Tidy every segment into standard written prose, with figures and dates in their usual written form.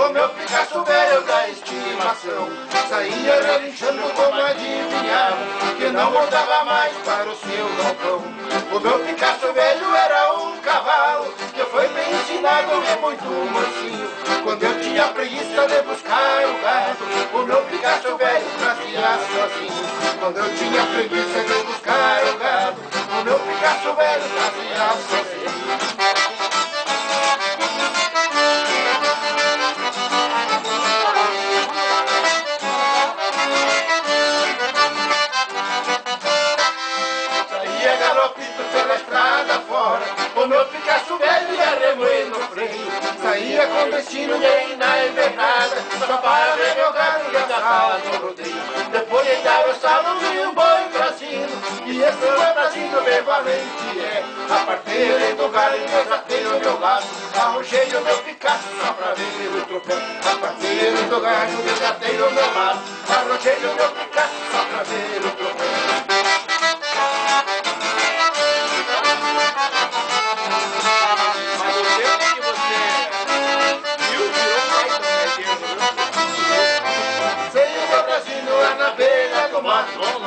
o meu Picasso velho da estimação. Saía relinchando como adivinhava, que não voltava mais para o seu galpão. O meu Picasso velho era um cavalo, que foi bem ensinado e muito mansinho. Quando eu tinha preguiça de buscar o gado, o meu Picasso velho trazia sozinho. Quando eu tinha preguiça de buscar o gado, o meu Picasso velho trazia sozinho. Saía galopito pela estrada fora, o meu Picasso velho ia remoendo no freio. Saía com destino de ir na invernada, só para ver meu gado e agarrar no rodeio. Depois deitava o salão e um boi trazendo, e esse boi trazendo bem valente é. A parteira do galo e desatei ao meu lado, arrojei o meu Picasso só pra ver o tropel. A parteira do galo e desatei ao meu lado, arrojei o meu Picasso só pra ver o tropel.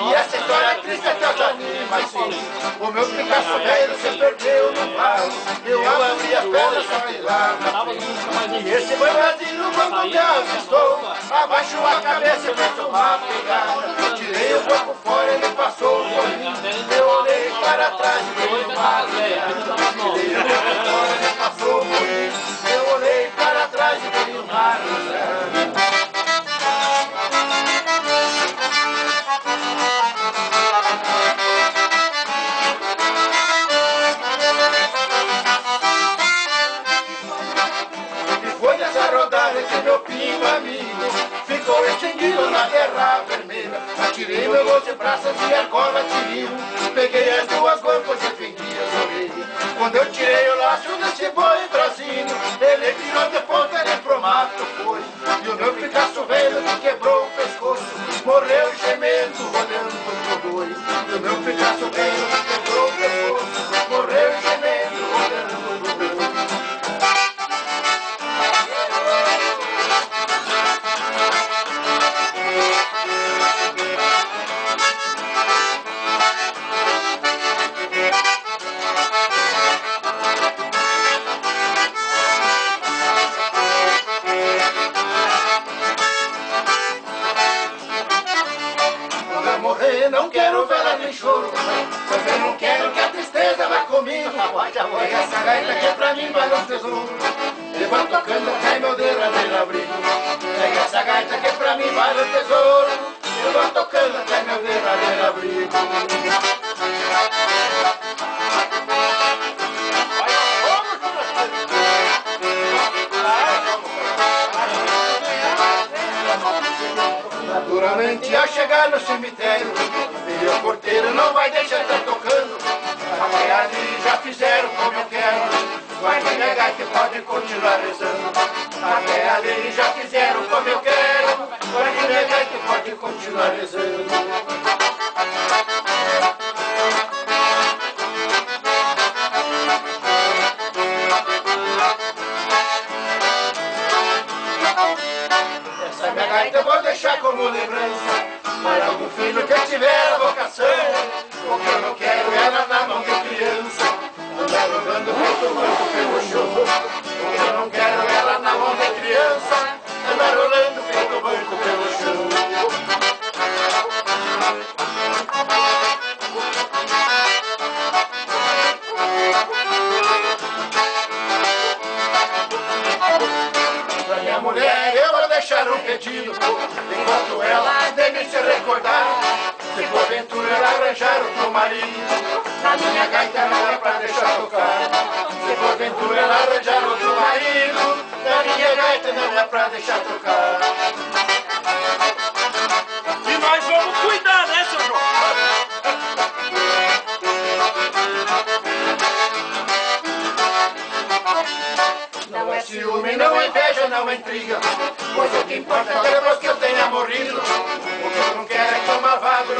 E essa história triste até eu já vi mais sim. O meu Picasso velho se perdeu no valo, eu abri as pernas só ir lá na frente. E esse bandido quando me avistou, abaixou a cabeça e fez uma pegada. Tirei o corpo fora, ele passou por mim, eu olhei para trás e veio uma leada. Tirei o corpo fora, ele passou por mim, eu olhei para trás e veio uma leada. Esse meu pingo amigo ficou extinguido na Guerra Vermelha. Atirei meu gol de braças e argola tiro, peguei as duas guampas e fendi as orelhas. Quando eu tirei o laço desse boi brasino, ele virou de ponta, ele pro mato foi. E o meu Picasso velho que quebrou o pescoço morreu gemendo, olhando pro boi. E o meu Picasso velho que quebrou o pescoço morreu gemendo, olhando pro boi. Não quero vela nem choro, pois eu não quero que a tristeza vá comigo. Pega essa gaita que é pra mim vale um tesouro, e vou tocando até meu derradeiro abrigo. Pega essa gaita que é pra mim vale um tesouro, e vou tocando até meu derradeiro abrigo. Naturalmente ao chegar no cemitério, meu porteiro não vai deixar estar tocando. Até ali já fizeram como eu quero, vai minha gaita pode continuar rezando. Até ali já fizeram como eu quero, vai minha gaita pode continuar rezando. Eu vou deixar como lembrança para algum filho que tiver a vocação. O que eu não quero é ela na mão de criança, andar rodando feito manco pelo chão. O que eu não quero é ela na mão de criança, andar rolando feito manco pelo chão. Pra minha mulher eu vou deixar um pedido, enquanto ela deve se recordar, se porventura ela arranjar outro marido, na minha gaita não é pra deixar tocar. Se porventura ela arranjar outro marido, na minha gaita não é pra deixar tocar. E nós vamos cuidar, né, seu João? Não é ciúme, não é inveja, não é intriga, pois o que importa é depois que eu tenha morrido. O que eu não quero é que o malvado